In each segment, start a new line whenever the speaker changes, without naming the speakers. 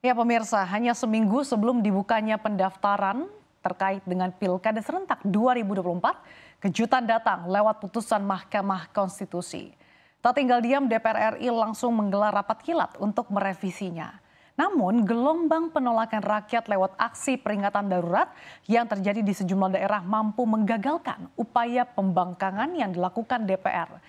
Ya pemirsa, hanya seminggu sebelum dibukanya pendaftaran terkait dengan Pilkada Serentak 2024, kejutan datang lewat putusan Mahkamah Konstitusi. Tak tinggal diam, DPR RI langsung menggelar rapat kilat untuk merevisinya. Namun, gelombang penolakan rakyat lewat aksi peringatan darurat yang terjadi di sejumlah daerah mampu menggagalkan upaya pembangkangan yang dilakukan DPR.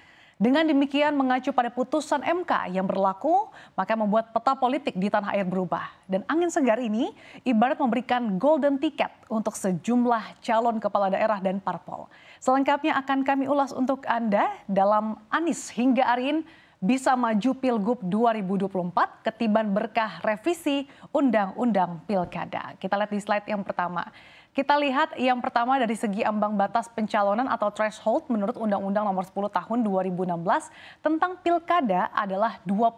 Dengan demikian mengacu pada putusan MK yang berlaku, maka membuat peta politik di tanah air berubah. Dan angin segar ini ibarat memberikan golden ticket untuk sejumlah calon kepala daerah dan parpol. Selengkapnya akan kami ulas untuk Anda dalam Anies hingga Arin bisa maju Pilgub 2024 ketiban berkah revisi Undang-Undang Pilkada. Kita lihat di slide yang pertama. Kita lihat yang pertama dari segi ambang batas pencalonan atau threshold menurut Undang-Undang Nomor 10 Tahun 2016 tentang Pilkada adalah 20%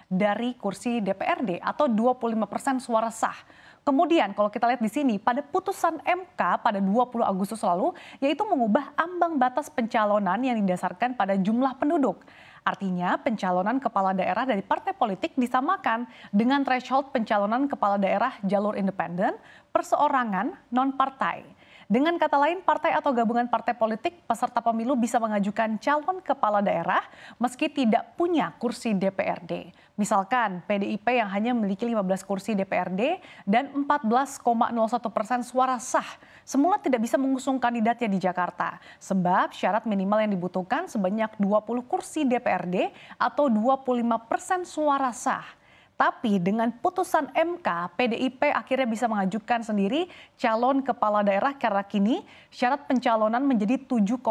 dari kursi DPRD atau 25% suara sah. Kemudian kalau kita lihat di sini pada putusan MK pada 20 Agustus lalu yaitu mengubah ambang batas pencalonan yang didasarkan pada jumlah penduduk. Artinya pencalonan kepala daerah dari partai politik disamakan dengan threshold pencalonan kepala daerah jalur independen, perseorangan, non-partai. Dengan kata lain, partai atau gabungan partai politik peserta pemilu bisa mengajukan calon kepala daerah meski tidak punya kursi DPRD. Misalkan PDIP yang hanya memiliki 15 kursi DPRD dan 14,01% suara sah. Semula tidak bisa mengusung kandidatnya di Jakarta. Sebab syarat minimal yang dibutuhkan sebanyak 20 kursi DPRD atau 25% suara sah. Tapi dengan putusan MK, PDIP akhirnya bisa mengajukan sendiri calon kepala daerah karena kini syarat pencalonan menjadi 7,5%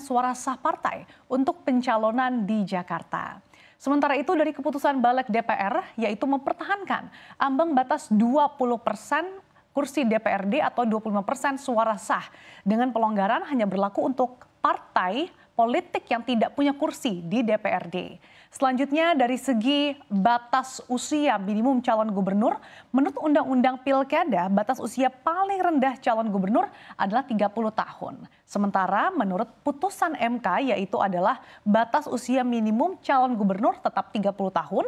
suara sah partai untuk pencalonan di Jakarta. Sementara itu dari keputusan Balik DPR yaitu mempertahankan ambang batas 20% kursi DPRD atau 25% suara sah dengan pelonggaran hanya berlaku untuk partai politik yang tidak punya kursi di DPRD. Selanjutnya dari segi batas usia minimum calon gubernur, menurut Undang-Undang Pilkada, batas usia paling rendah calon gubernur adalah 30 tahun. Sementara menurut putusan MK yaitu adalah batas usia minimum calon gubernur tetap 30 tahun,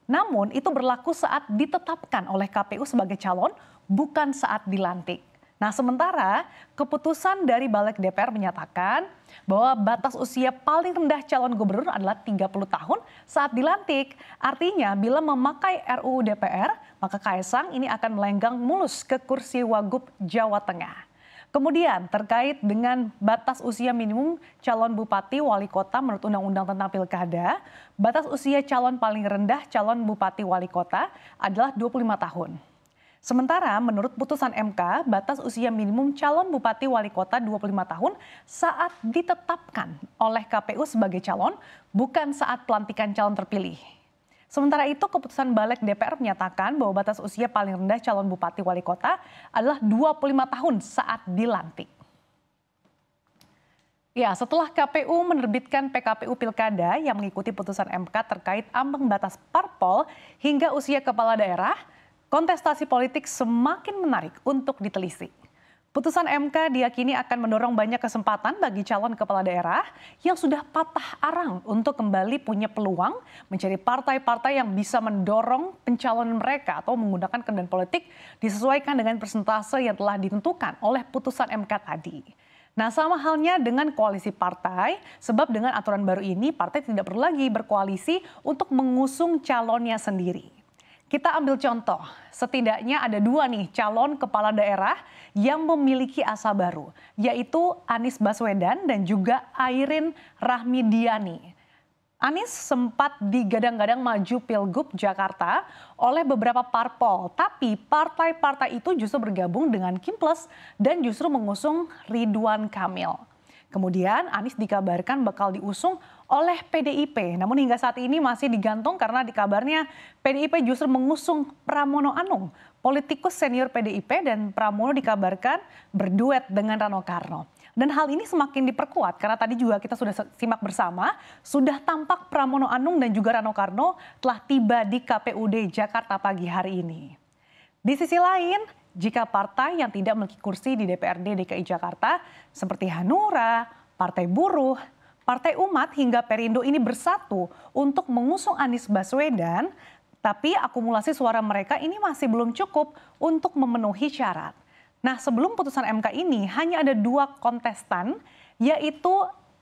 namun itu berlaku saat ditetapkan oleh KPU sebagai calon, bukan saat dilantik. Nah, sementara keputusan dari Balik DPR menyatakan bahwa batas usia paling rendah calon gubernur adalah 30 tahun saat dilantik. Artinya bila memakai RUU DPR, maka Kaisang ini akan melenggang mulus ke kursi Wagub Jawa Tengah. Kemudian terkait dengan batas usia minimum calon bupati wali kota menurut Undang-Undang tentang Pilkada, batas usia calon paling rendah calon bupati wali kota adalah 25 tahun. Sementara menurut putusan MK, batas usia minimum calon bupati wali kota 25 tahun saat ditetapkan oleh KPU sebagai calon, bukan saat pelantikan calon terpilih. Sementara itu keputusan Balik DPR menyatakan bahwa batas usia paling rendah calon bupati wali kota adalah 25 tahun saat dilantik. Ya, setelah KPU menerbitkan PKPU Pilkada yang mengikuti putusan MK terkait ambang batas parpol hingga usia kepala daerah, kontestasi politik semakin menarik untuk ditelisik. Putusan MK diyakini akan mendorong banyak kesempatan bagi calon kepala daerah yang sudah patah arang untuk kembali punya peluang mencari partai-partai yang bisa mendorong pencalonan mereka atau menggunakan kendaraan politik disesuaikan dengan persentase yang telah ditentukan oleh putusan MK tadi. Nah, sama halnya dengan koalisi partai, sebab dengan aturan baru ini partai tidak perlu lagi berkoalisi untuk mengusung calonnya sendiri. Kita ambil contoh, setidaknya ada dua nih calon kepala daerah yang memiliki asa baru, yaitu Anies Baswedan dan juga Airin Rahmidiani. Anies sempat digadang-gadang maju Pilgub Jakarta oleh beberapa parpol, tapi partai-partai itu justru bergabung dengan Kim Plus dan justru mengusung Ridwan Kamil. Kemudian Anies dikabarkan bakal diusung oleh PDIP. Namun hingga saat ini masih digantung karena dikabarnya PDIP justru mengusung Pramono Anung. Politikus senior PDIP dan Pramono dikabarkan berduet dengan Rano Karno. Dan hal ini semakin diperkuat karena tadi juga kita sudah simak bersama, sudah tampak Pramono Anung dan juga Rano Karno telah tiba di KPUD Jakarta pagi hari ini. Di sisi lain, jika partai yang tidak memiliki kursi di DPRD DKI Jakarta seperti Hanura, Partai Buruh, Partai Umat hingga Perindo ini bersatu untuk mengusung Anies Baswedan, Tapi akumulasi suara mereka ini masih belum cukup untuk memenuhi syarat. Nah, sebelum putusan MK ini hanya ada 2 kontestan, yaitu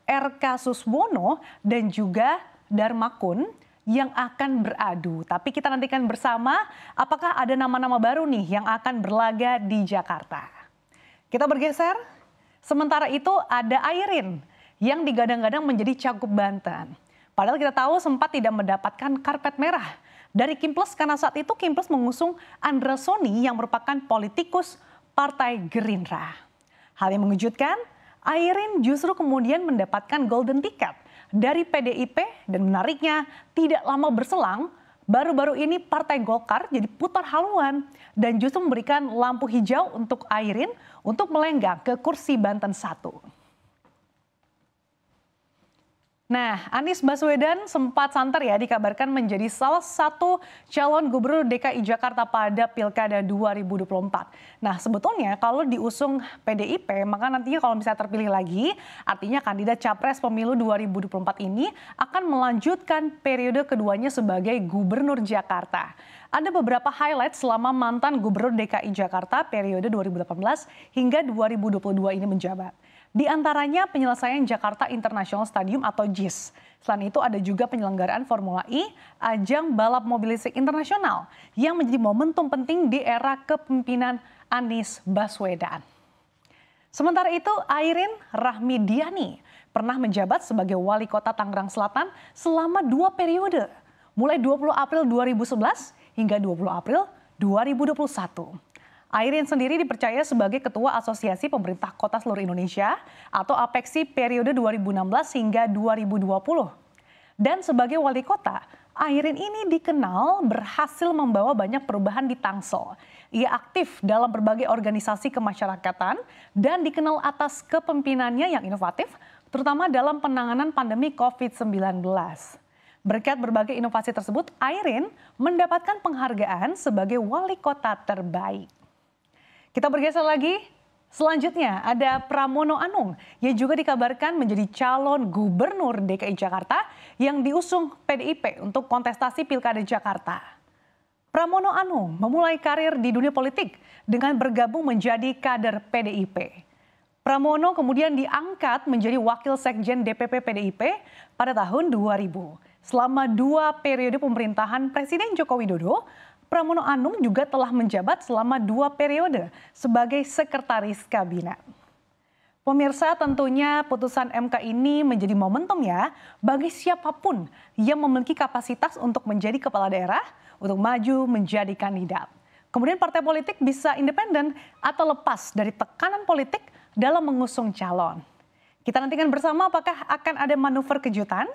RK Suswono dan juga Darmakun yang akan beradu. Tapi kita nantikan bersama apakah ada nama-nama baru nih yang akan berlaga di Jakarta. Kita bergeser, sementara itu ada Airin yang digadang-gadang menjadi cagup Banten. Padahal kita tahu sempat tidak mendapatkan karpet merah dari Kimples karena saat itu Kimples mengusung Andra Soni yang merupakan politikus Partai Gerindra. Hal yang mengejutkan, Airin justru kemudian mendapatkan golden ticket dari PDIP dan menariknya tidak lama berselang, baru-baru ini Partai Golkar jadi putar haluan dan justru memberikan lampu hijau untuk Airin untuk melenggang ke kursi Banten 1. Nah, Anies Baswedan sempat santer ya dikabarkan menjadi salah satu calon gubernur DKI Jakarta pada Pilkada 2024. Nah, sebetulnya kalau diusung PDIP, maka nantinya kalau misalnya terpilih lagi, artinya kandidat Capres Pemilu 2024 ini akan melanjutkan periode keduanya sebagai gubernur Jakarta. Ada beberapa highlight selama mantan gubernur DKI Jakarta periode 2018 hingga 2022 ini menjabat. Di antaranya penyelesaian Jakarta International Stadium atau JIS. Selain itu ada juga penyelenggaraan Formula E, ajang balap mobil listrik internasional yang menjadi momentum penting di era kepemimpinan Anies Baswedan. Sementara itu Airin Rahmidiani pernah menjabat sebagai wali kota Tangerang Selatan selama 2 periode, mulai 20 April 2011 hingga 20 April 2021. Airin sendiri dipercaya sebagai Ketua Asosiasi Pemerintah Kota Seluruh Indonesia atau APEKSI periode 2016 hingga 2020. Dan sebagai wali kota, Airin ini dikenal berhasil membawa banyak perubahan di Tangsel. Ia aktif dalam berbagai organisasi kemasyarakatan dan dikenal atas kepemimpinannya yang inovatif, terutama dalam penanganan pandemi COVID-19. Berkat berbagai inovasi tersebut, Airin mendapatkan penghargaan sebagai wali kota terbaik. Kita bergeser lagi, selanjutnya ada Pramono Anung yang juga dikabarkan menjadi calon gubernur DKI Jakarta yang diusung PDIP untuk kontestasi Pilkada Jakarta. Pramono Anung memulai karir di dunia politik dengan bergabung menjadi kader PDIP. Pramono kemudian diangkat menjadi wakil sekjen DPP PDIP pada tahun 2000. Selama 2 periode pemerintahan Presiden Joko Widodo, Pramono Anung juga telah menjabat selama 2 periode sebagai sekretaris kabinet. Pemirsa, tentunya putusan MK ini menjadi momentum ya bagi siapapun yang memiliki kapasitas untuk menjadi kepala daerah untuk maju menjadi kandidat. Kemudian partai politik bisa independen atau lepas dari tekanan politik dalam mengusung calon. Kita nantikan bersama apakah akan ada manuver kejutan.